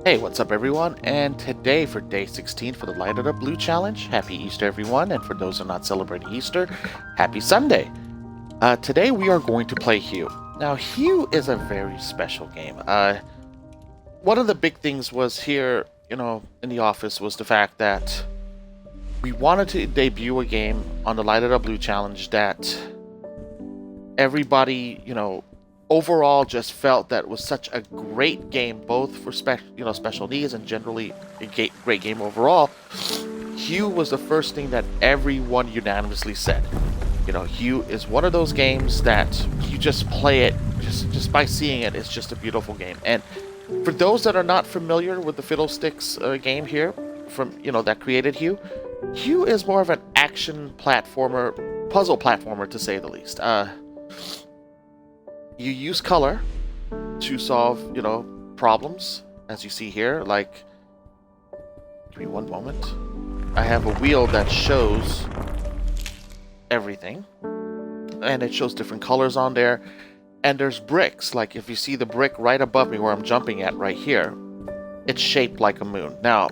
Hey, what's up everyone? And today for day 16 for the Light It Up Blue Challenge, happy Easter everyone, and for those who are not celebrating Easter, happy Sunday. Today we are going to play Hue. Now, Hue is a very special game. One of the big things was here, in the office was the fact that we wanted to debut a game on the Light It Up Blue Challenge that everybody, overall just felt that was such a great game, both for special needs and generally a great game overall. Hue was the first thing that everyone unanimously said. Hue is one of those games that you just play it just by seeing it. It's just a beautiful game. And for those that are not familiar with the Fiddlesticks game here, from that created Hue, Hue is more of an action platformer, puzzle platformer to say the least. You use color to solve, problems, as you see here. Like, give me one moment. I have a wheel that shows everything, and it shows different colors on there. And there's bricks. Like, if you see the brick right above me where I'm jumping at right here, it's shaped like a moon. Now,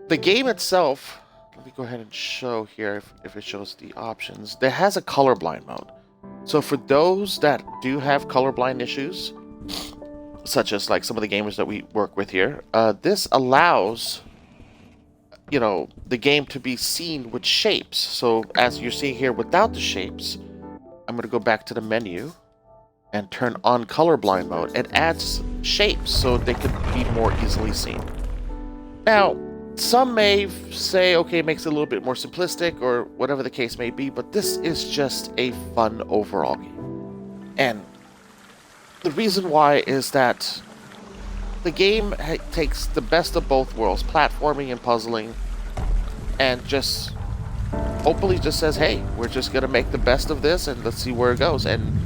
the game itself, let me go ahead and show here if it shows the options. There has a colorblind mode. So for those that do have colorblind issues, such as like some of the gamers that we work with here, this allows, the game to be seen with shapes. So as you're seeing here without the shapes, I'm going to go back to the menu and turn on colorblind mode. It adds shapes so they can be more easily seen. Now, some may say, okay, it makes it a little bit more simplistic or whatever the case may be, but this is just a fun overall game. And the reason why is that the game takes the best of both worlds, platforming and puzzling, and just openly just says, hey, we're just going to make the best of this and let's see where it goes. And,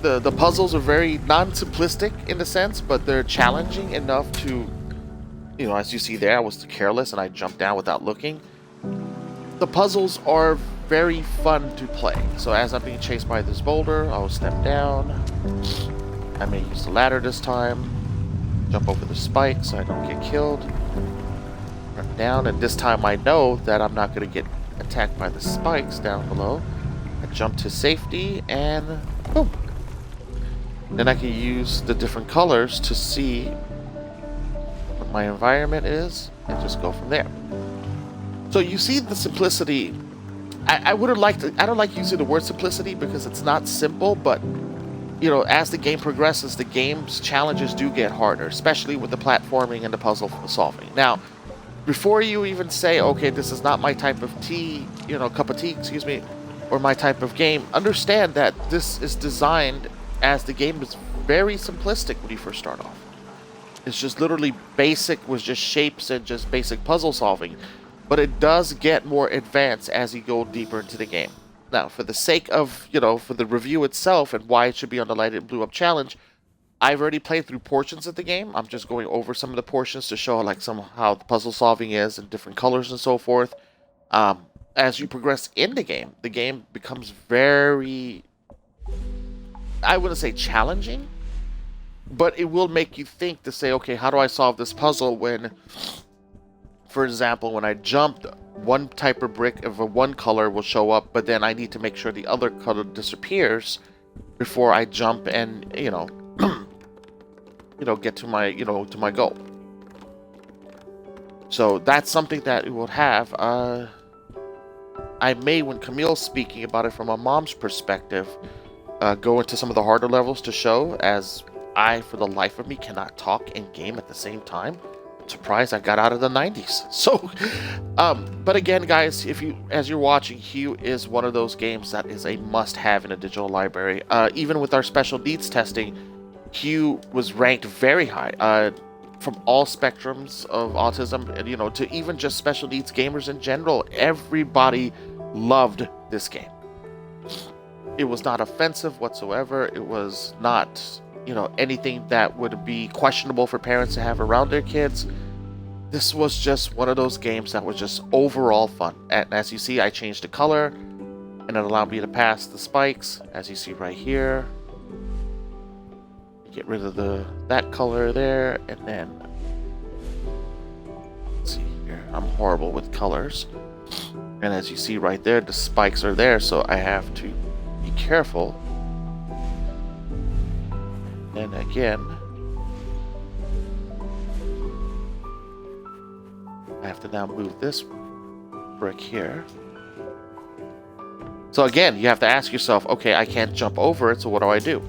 the puzzles are very non-simplistic in a sense, but they're challenging enough to, as you see there, I was careless and I jumped down without looking. The puzzles are very fun to play. So as I'm being chased by this boulder, I will step down. I may use the ladder this time. Jump over the spike so I don't get killed. Run down, and this time I know that I'm not going to get attacked by the spikes down below. I jump to safety and boom. Then I can use the different colors to see what my environment is and just go from there. So you see the simplicity. I don't like using the word simplicity because it's not simple, but as the game progresses, the game's challenges do get harder, especially with the platforming and the puzzle solving. Now, before you even say, okay, this is not my type of cup of tea, or my type of game, understand that this is designed as the game is very simplistic when you first start off. It's just literally basic with just shapes and just basic puzzle solving. But it does get more advanced as you go deeper into the game. Now, for the sake of, for the review itself and why it should be on the Light It Blue Up Challenge, I've already played through portions of the game. I'm just going over some of the portions to show how the puzzle solving is and different colors and so forth. As you progress in the game becomes very, I wouldn't say challenging, but it will make you think to say, okay, how do I solve this puzzle when, for example, when I jumped, one type of brick of one color will show up, but then I need to make sure the other color disappears before I jump and, get to my goal. So that's something that it will have. I may, when Camille's speaking about it from a mom's perspective, go into some of the harder levels to show, as I, for the life of me, cannot talk and game at the same time. I'm surprised I got out of the 90s. So, but again, guys, as you're watching, Hue is one of those games that is a must-have in a digital library. Even with our special needs testing, Hue was ranked very high. From all spectrums of autism, and to even just special needs gamers in general, everybody loved this game. It was not offensive whatsoever. It was not, anything that would be questionable for parents to have around their kids. This was just one of those games that was just overall fun. And as you see, I changed the color, and it allowed me to pass the spikes, as you see right here. get rid of that color there, and then let's see here. I'm horrible with colors, and as you see right there, the spikes are there, so I have to be careful. And again, I have to now move this brick here. So again, you have to ask yourself, okay, I can't jump over it, so what do I do?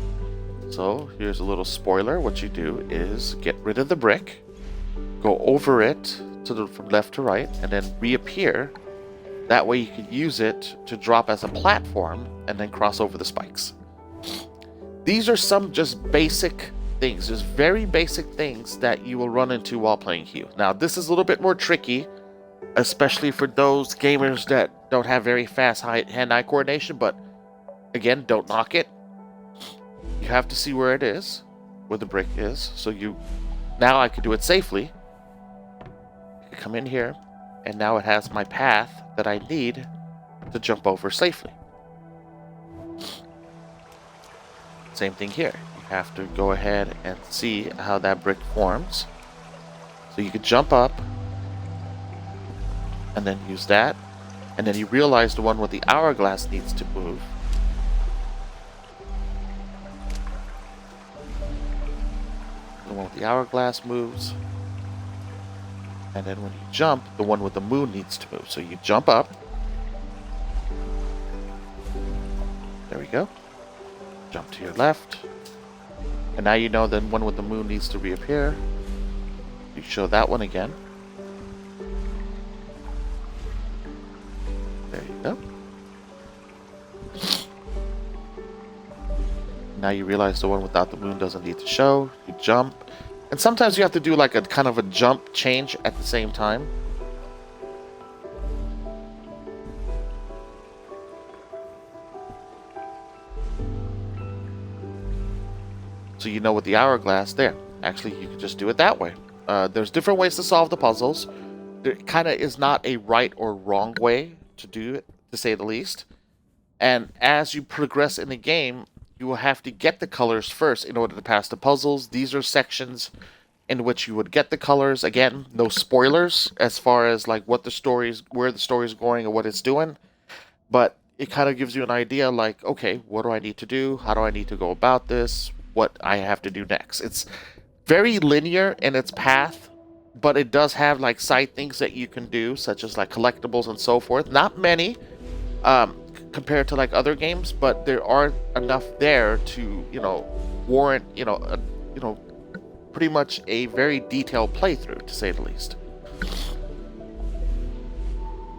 So here's a little spoiler. What you do is get rid of the brick, go over it from left to right, and then reappear. That way you can use it to drop as a platform and then cross over the spikes. These are some just basic things, just very basic things that you will run into while playing Hue. Now, this is a little bit more tricky, especially for those gamers that don't have very fast hand-eye coordination, but again, don't knock it. You have to see where it is, where the brick is, so now I can do it safely. I can come in here, and now it has my path that I need to jump over safely. Same thing here. You have to go ahead and see how that brick forms. So you could jump up and then use that, and then you realize the one with the hourglass needs to move. The one with the hourglass moves, and then when you jump, the one with the moon needs to move. So you jump up. There we go. Jump to your left, and now you know the one with the moon needs to reappear. You show that one again. There you go. Now you realize the one without the moon doesn't need to show. You jump, and sometimes you have to do like a kind of a jump change at the same time. So you know with the hourglass there. Actually, you can just do it that way. There's different ways to solve the puzzles. There kind of is not a right or wrong way to do it, to say the least. And as you progress in the game, you will have to get the colors first in order to pass the puzzles. These are sections in which you would get the colors. Again, no spoilers as far as like where the story's going or what it's doing. But it kind of gives you an idea like, okay, what do I need to do? How do I need to go about this? What I have to do next. It's very linear in its path, but it does have like side things that you can do, such as like collectibles and so forth. Not many compared to like other games, but there are enough there to, warrant, pretty much a very detailed playthrough, to say the least.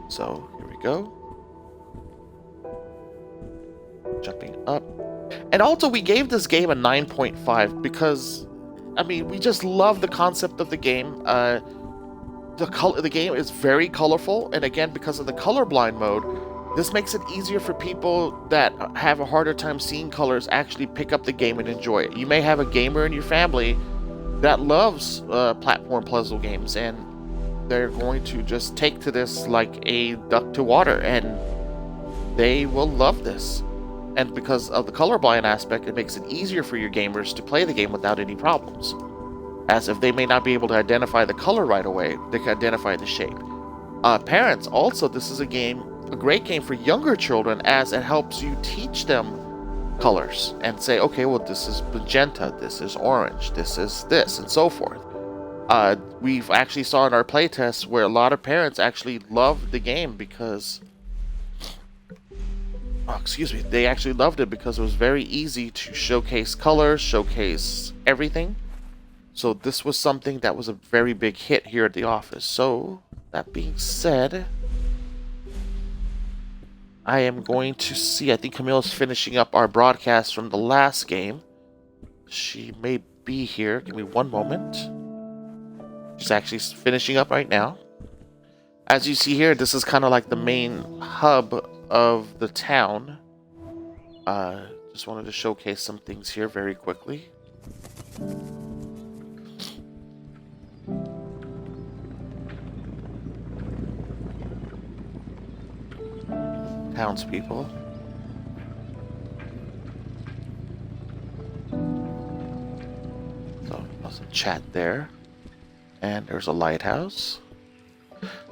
So here we go. Jumping up. And also, we gave this game a 9.5 because, we just love the concept of the game. The game is very colorful, and again, because of the colorblind mode, this makes it easier for people that have a harder time seeing colors actually pick up the game and enjoy it. You may have a gamer in your family that loves platform puzzle games, and they're going to just take to this like a duck to water, and they will love this. And because of the colorblind aspect, it makes it easier for your gamers to play the game without any problems. As if they may not be able to identify the color right away, they can identify the shape. Parents, also, this is a great game for younger children, as it helps you teach them colors and say, okay, well, this is magenta, this is orange, this is this, and so forth. We've actually saw in our playtests where a lot of parents actually loved the game because... they actually loved it because it was very easy to showcase colors, showcase everything. So this was something that was a very big hit here at the office. So, that being said, I am going to see, I think Camille's finishing up our broadcast from the last game. She may be here. Give me one moment. She's actually finishing up right now. As you see here, this is kind of like the main hub of the town. Just wanted to showcase some things here very quickly. Townspeople. Some chat there. And there's a lighthouse.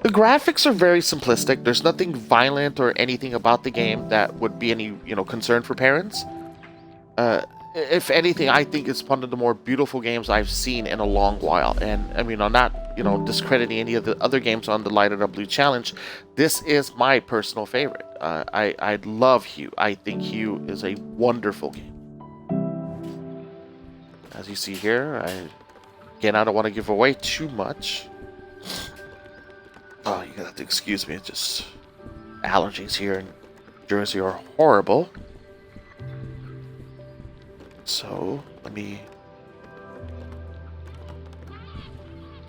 The graphics are very simplistic. There's nothing violent or anything about the game that would be any, concern for parents. If anything, I think it's one of the more beautiful games I've seen in a long while. And I mean, I'm not, discrediting any of the other games on the Light It Up Blue Challenge. This is my personal favorite. I love Hue. I think Hue is a wonderful game. As you see here, again, I don't want to give away too much. Oh, you're gonna have to excuse me. It's just allergies here in Jersey are horrible. So let me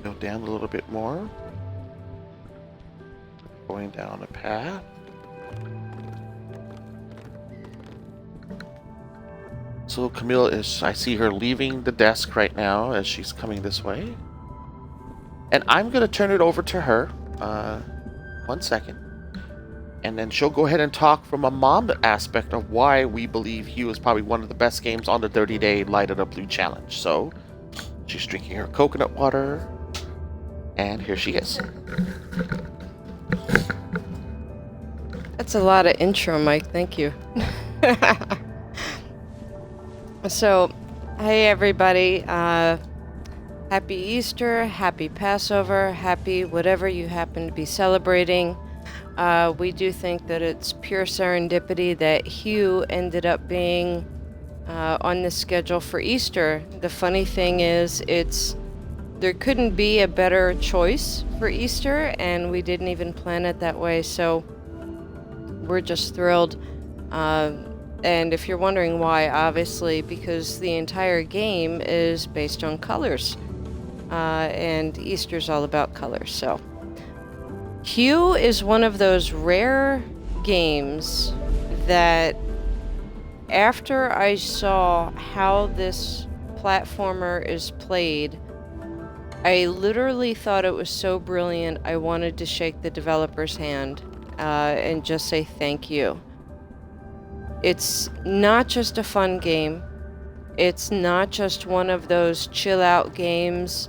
go down a little bit more. Going down a path. So Camille I see her leaving the desk right now as she's coming this way. And I'm gonna turn it over to her. 1 second. And then she'll go ahead and talk from a mom aspect of why we believe Hue is probably one of the best games on the 30-day Light It Up Blue Challenge. So, she's drinking her coconut water. And here she is. That's a lot of intro, Mike. Thank you. So, hey everybody. Happy Easter, happy Passover, happy whatever you happen to be celebrating. We do think that it's pure serendipity that Hue ended up being on the schedule for Easter. The funny thing is, there couldn't be a better choice for Easter, and we didn't even plan it that way, so we're just thrilled. And if you're wondering why, obviously because the entire game is based on colors. And Easter's all about colors, so. Hue is one of those rare games that after I saw how this platformer is played, I literally thought it was so brilliant I wanted to shake the developer's hand and just say thank you. It's not just a fun game. It's not just one of those chill out games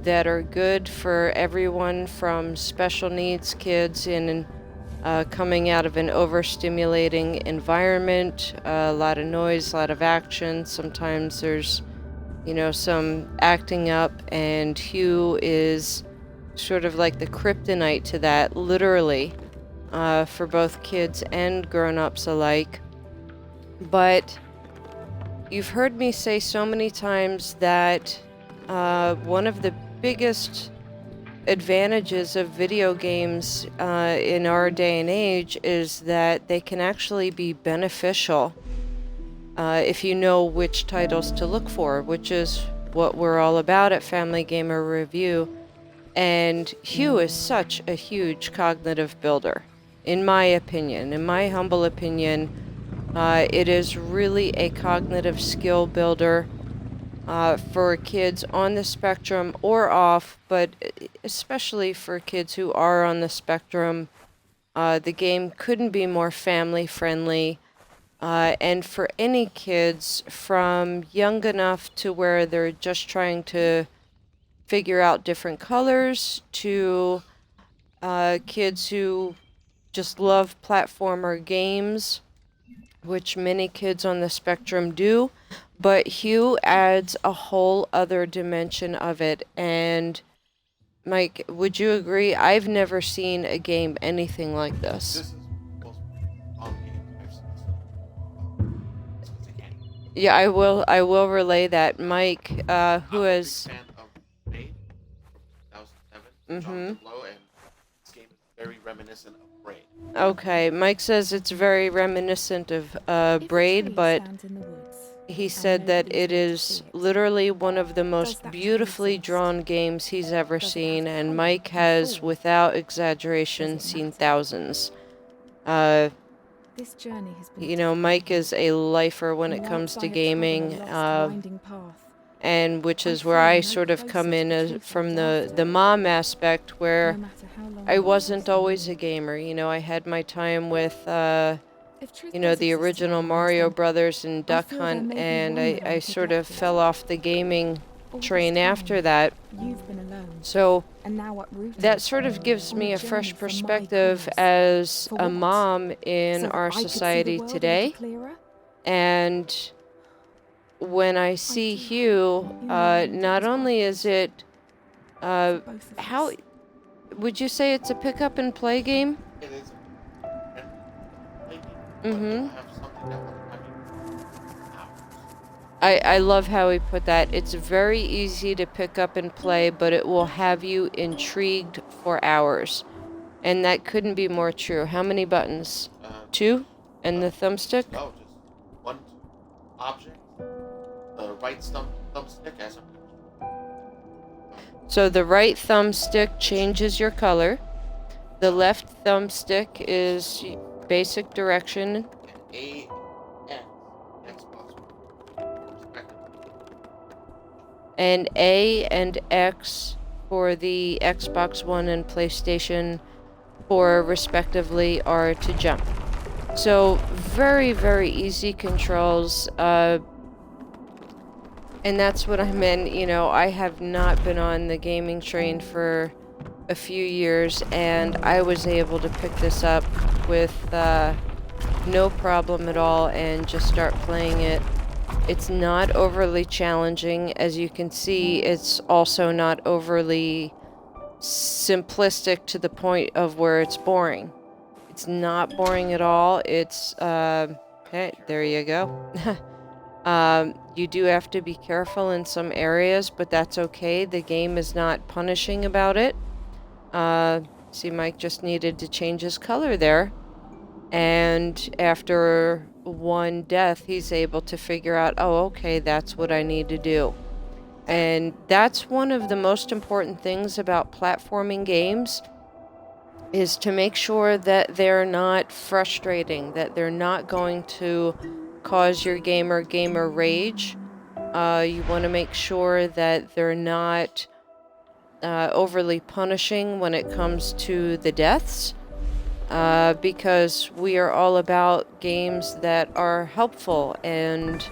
that are good for everyone from special needs kids in coming out of an overstimulating environment, a lot of noise, a lot of action. Sometimes there's, some acting up, and Hue is sort of like the kryptonite to that, literally, for both kids and grown-ups alike. But you've heard me say so many times that one of the biggest advantages of video games in our day and age is that they can actually be beneficial if you know which titles to look for, which is what we're all about at Family Gamer Review. And Hue is such a huge cognitive builder, in my opinion. In my humble opinion, it is really a cognitive skill builder for kids on the spectrum or off, but especially for kids who are on the spectrum. The game couldn't be more family friendly, and for any kids from young enough to where they're just trying to figure out different colors to kids who just love platformer games, which many kids on the spectrum do. But Hue adds a whole other dimension of it. And Mike, would you agree? I've never seen a game anything like this. This is the most fun game I've seen. It's a game. Yeah, I will relay that. Mike, who I'm a big has... fan of Braid from 2007, Jonathan Blow, and this game is very reminiscent of Braid. Okay, Mike says it's very reminiscent of Braid, but he said that it is literally one of the most beautifully drawn games he's ever seen, and Mike has, without exaggeration, seen thousands. Mike is a lifer when it comes to gaming, and which is where I sort of come in from the mom aspect, where I wasn't always a gamer. I had my time with the original Mario Brothers and Duck Hunt, and I sort of fell off the gaming All train this time, after that. You've been alone, So and now uprooted. that sort of gives On me a a fresh journey for my perspective cause. as For a what? mom in So that our I could see the society world a today. little clearer? And when I see do. Hugh, You know, not it's only is it, For both of how us. would you say it's a pick up and play game? It is a maybe, but Mm-hmm. it'll have something that will have you hours. I love how he put that. It's very easy to pick up and play, but it will have you intrigued for hours. And that couldn't be more true. How many buttons? Uh, 2? And the thumbstick? no, just one object. The right thumbstick as a So the right thumbstick changes your color. The left thumbstick is basic direction. and A X Xbox respectively. And A and X for the Xbox One and PlayStation 4 respectively are to jump. So very, very easy controls. And that's what I meant, I have not been on the gaming train for a few years, and I was able to pick this up with no problem at all and just start playing it. It's not overly challenging. As you can see, it's also not overly simplistic to the point of where it's boring. It's not boring at all. It's, hey, there you go. You do have to be careful in some areas, but that's okay. The game is not punishing about it. See, Mike just needed to change his color there. And after one death, he's able to figure out, oh, okay, that's what I need to do. And that's one of the most important things about platforming games, is to make sure that they're not frustrating, that they're not going to cause your gamer rage. You want to make sure that they're not overly punishing when it comes to the deaths, because we are all about games that are helpful and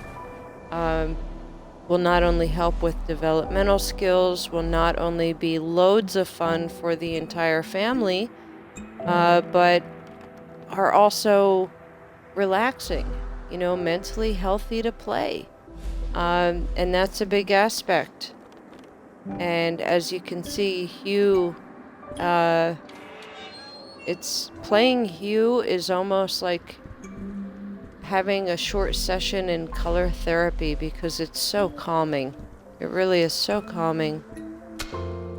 will not only help with developmental skills, will not only be loads of fun for the entire family, but are also relaxing, mentally healthy to play. And that's a big aspect. And as you can see, Hugh, playing Hugh is almost like having a short session in color therapy, because it's so calming. It really is so calming.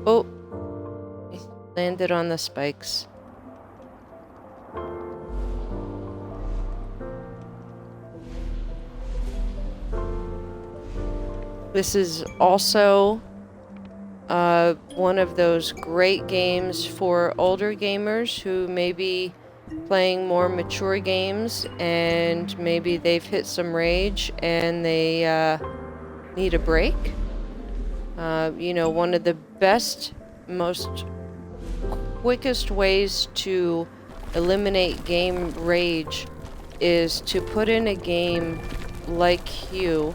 Oh, he landed on the spikes. This is also one of those great games for older gamers who may be playing more mature games and maybe they've hit some rage and they need a break. One of the best, most quickest ways to eliminate game rage is to put in a game like Hue,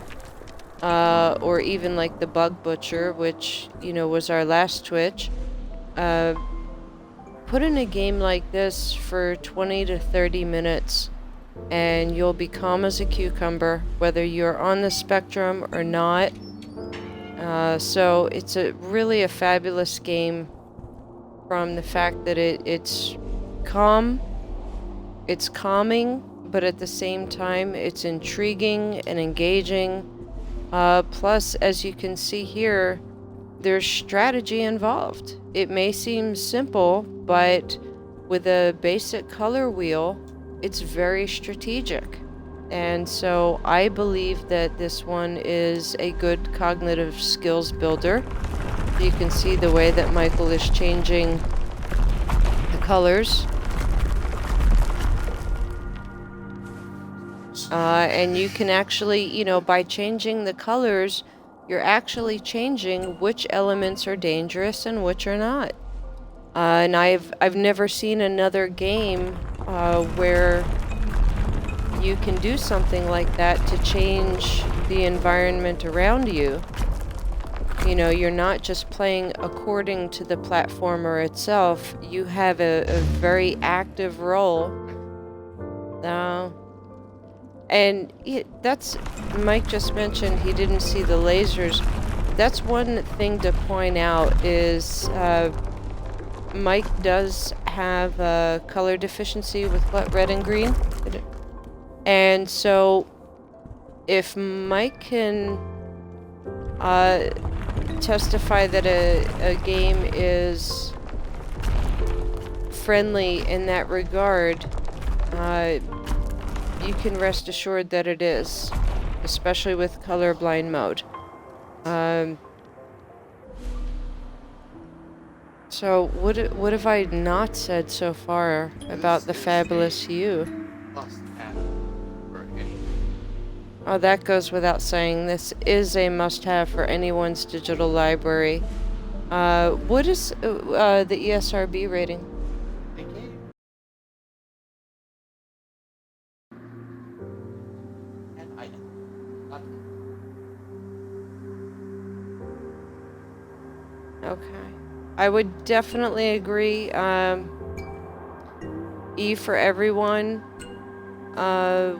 or even like the Bug Butcher, which, was our last Twitch. Put in a game like this for 20 to 30 minutes and you'll be calm as a cucumber, whether you're on the spectrum or not. So it's really a fabulous game from the fact that it's calm, it's calming, but at the same time it's intriguing and engaging. Plus, as you can see here, there's strategy involved. It may seem simple, but with a basic color wheel, it's very strategic. And so I believe that this one is a good cognitive skills builder. You can see the way that Michael is changing the colors. And you can actually, by changing the colors, you're actually changing which elements are dangerous and which are not. And I've never seen another game where you can do something like that to change the environment around you. You know, you're not just playing according to the platformer itself. You have a very active role. And that's, Mike just mentioned he didn't see the lasers. That's one thing to point out is Mike does have a color deficiency with red and green. And so if Mike can testify that a game is friendly in that regard, you can rest assured that it is, especially with colorblind mode. So what have I not said so far about the fabulous Hue? Oh, that goes without saying. This is a must-have for anyone's digital library. What is the ESRB rating? Okay. I would definitely agree. E for everyone,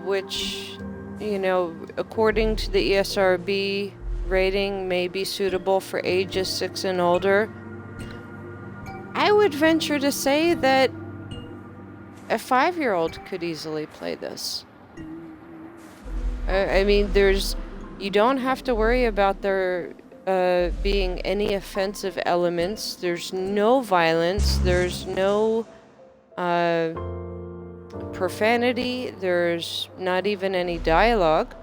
which, you know, according to the ESRB rating, may be suitable for ages 6 and older. I would venture to say that a 5-year-old could easily play this. I mean, you don't have to worry about there being any offensive elements. There's no violence. There's no profanity. There's not even any dialogue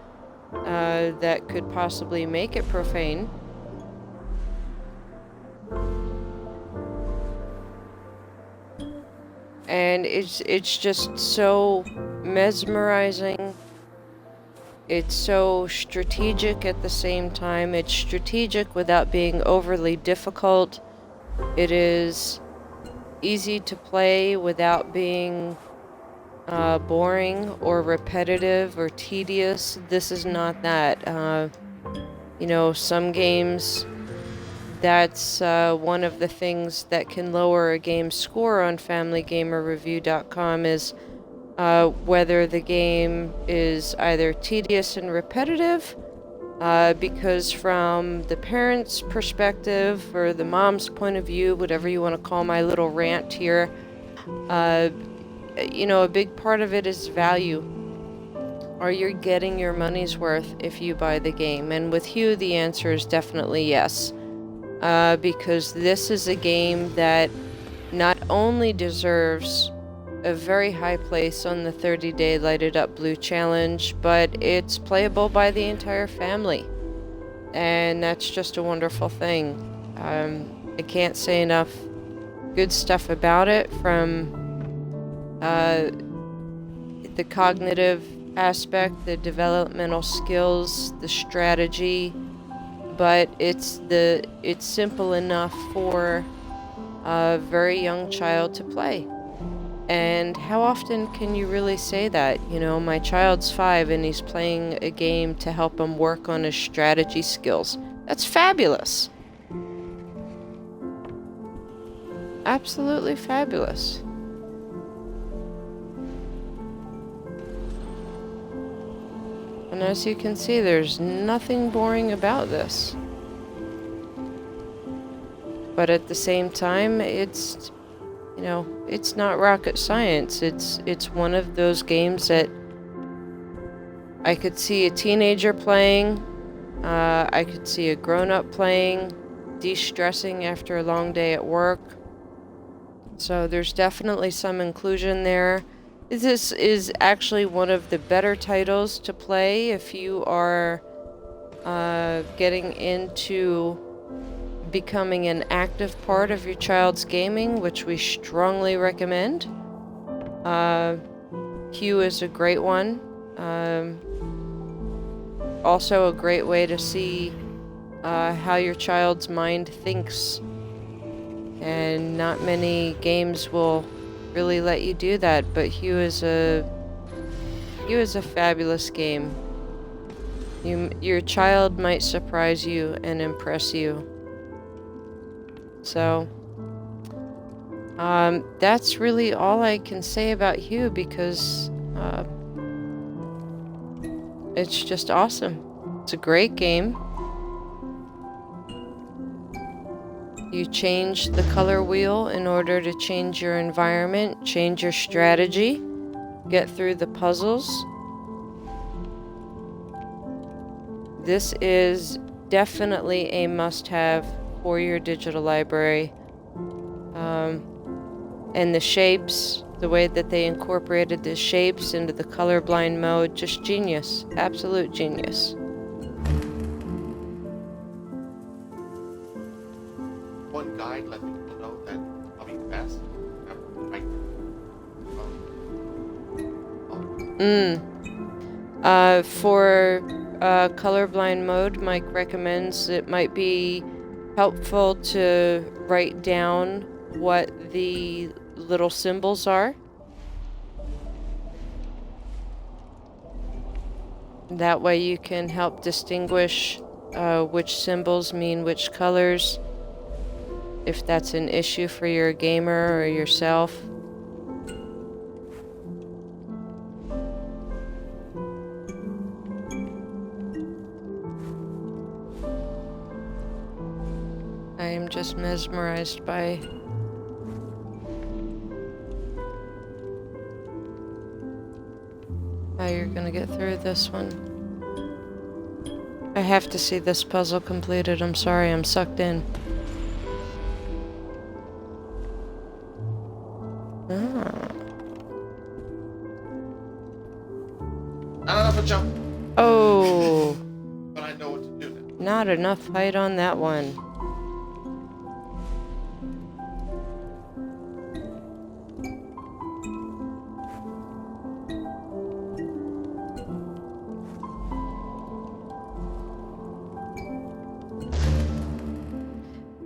that could possibly make it profane. And it's just so mesmerizing. It's so strategic at the same time. It's strategic without being overly difficult. It is easy to play without being boring or repetitive or tedious. This is not that. You know, some games, that's one of the things that can lower a game's score on FamilyGamerReview.com is whether the game is either tedious and repetitive, because from the parent's perspective or the mom's point of view, whatever you want to call my little rant here, you know, a big part of it is value. Are you getting your money's worth if you buy the game? And with Hue, the answer is definitely yes. Because this is a game that not only deserves a very high place on the 30-day Lighted Up Blue Challenge, but it's playable by the entire family. And that's just a wonderful thing. I can't say enough good stuff about it, from the cognitive aspect, the developmental skills, the strategy, but it's simple enough for a very young child to play. And how often can you really say that? You know, my child's 5 and he's playing a game to help him work on his strategy skills. That's fabulous. Absolutely fabulous. And as you can see, there's nothing boring about this. But at the same time, it's, you know, it's not rocket science. It's one of those games that I could see a teenager playing. I could see a grown-up playing, de-stressing after a long day at work. So there's definitely some inclusion there. This is actually one of the better titles to play if you are getting into becoming an active part of your child's gaming, which we strongly recommend. Hue is a great one. Also a great way to see how your child's mind thinks. And not many games will really let you do that, but Hue is a fabulous game. Your child might surprise you and impress you. So, that's really all I can say about Hue because it's just awesome. It's a great game. You change the color wheel in order to change your environment, change your strategy, get through the puzzles. This is definitely a must-have for your digital library. And the shapes, the way that they incorporated the shapes into the colorblind mode, just genius. Absolute genius. One guide let people know that I'll be fast. For colorblind mode, Mike recommends it might be helpful to write down what the little symbols are. That way you can help distinguish which symbols mean which colors, if that's an issue for your gamer or yourself. I am just mesmerized by how you're gonna get through this one. I have to see this puzzle completed. I'm sorry, I'm sucked in. Not enough a jump, Oh, but I know what to do now. not enough height on that one.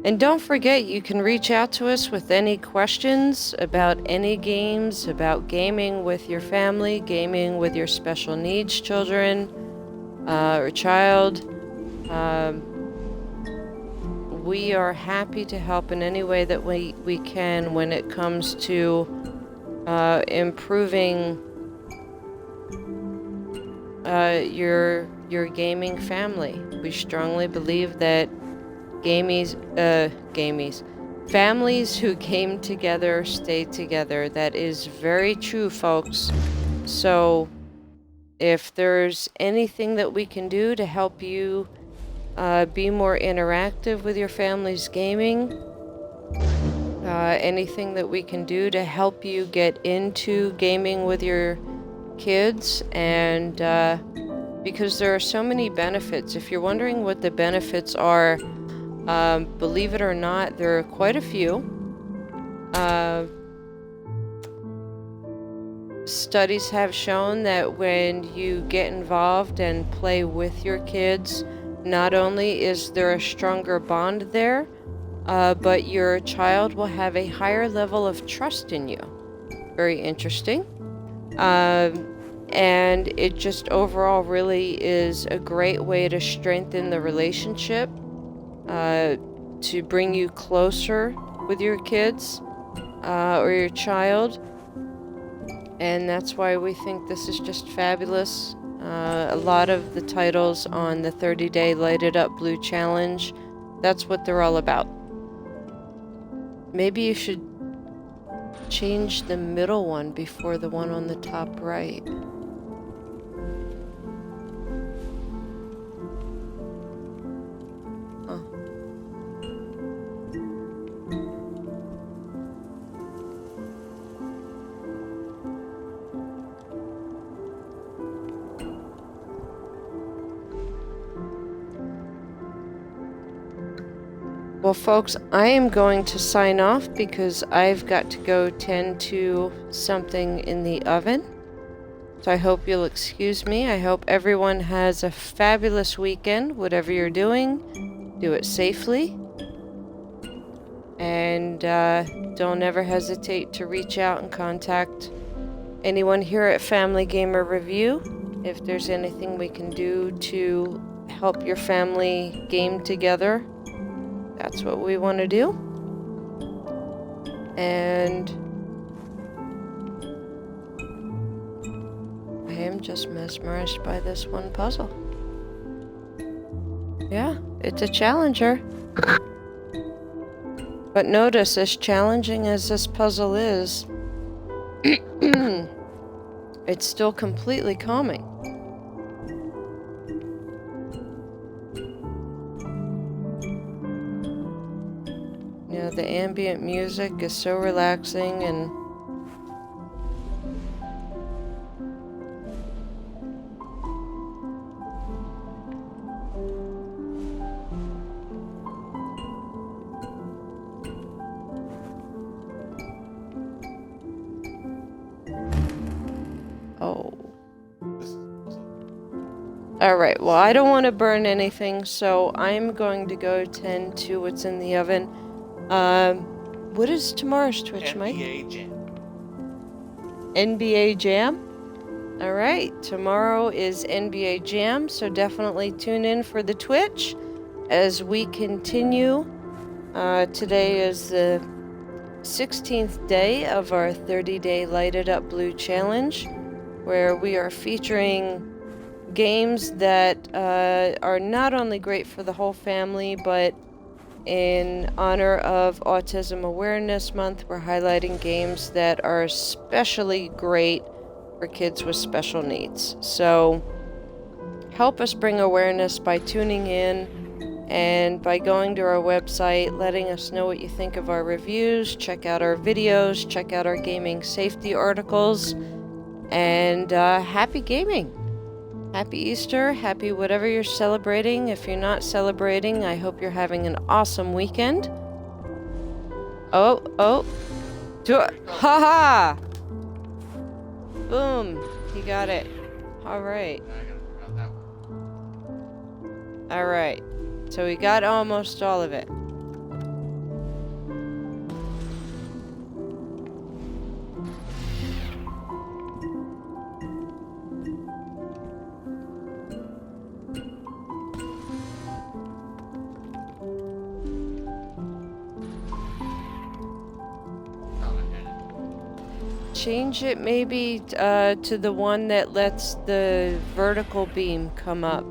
And don't forget, you can reach out to us with any questions about any games, about gaming with your family, gaming with your special needs children or child. We are happy to help in any way that we can when it comes to improving your gaming family. We strongly believe that families who game together stay together. That is very true, folks. So if there's anything that we can do to help you be more interactive with your family's gaming, anything that we can do to help you get into gaming with your kids, and because there are so many benefits. If you're wondering what the benefits are, believe it or not, there are quite a few. Studies have shown that when you get involved and play with your kids, not only is there a stronger bond there, but your child will have a higher level of trust in you. Very interesting. And it just overall really is a great way to strengthen the relationship, to bring you closer with your kids or your child. And that's why we think this is just fabulous. A lot of the titles on the 30-day Light It Up Blue Challenge, that's what they're all about. Maybe you should change the middle one before the one on the top right. Well, folks, I am going to sign off because I've got to go tend to something in the oven. So I hope you'll excuse me. I hope everyone has a fabulous weekend. Whatever you're doing, do it safely. And don't ever hesitate to reach out and contact anyone here at Family Gamer Review. If there's anything we can do to help your family game together, that's what we want to do. And I am just mesmerized by this one puzzle. Yeah, it's a challenger. But notice, as challenging as this puzzle is, it's still completely calming. You know, the ambient music is so relaxing and Alright, well, I don't want to burn anything, so I'm going to go tend to what's in the oven. What is tomorrow's Twitch, Mike? NBA Jam. NBA Jam? Alright, tomorrow is NBA Jam, so definitely tune in for the Twitch as we continue. Today is the 16th day of our 30-day Lighted Up Blue Challenge, where we are featuring games that are not only great for the whole family, but in honor of Autism Awareness Month, we're highlighting games that are especially great for kids with special needs. So help us bring awareness by tuning in and by going to our website, letting us know what you think of our reviews, check out our videos, check out our gaming safety articles, and happy gaming! Happy Easter, happy whatever you're celebrating. If you're not celebrating, I hope you're having an awesome weekend. Oh. Ha-ha! Boom, he got it. Alright. Alright, so we got almost all of it. Change it maybe to the one that lets the vertical beam come up.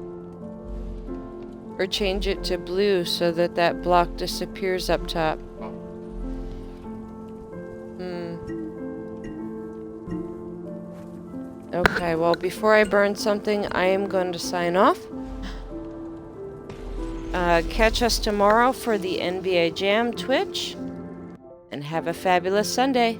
Or change it to blue so that that block disappears up top. Okay, well, before I burn something, I am going to sign off. Catch us tomorrow for the NBA Jam Twitch. And have a fabulous Sunday.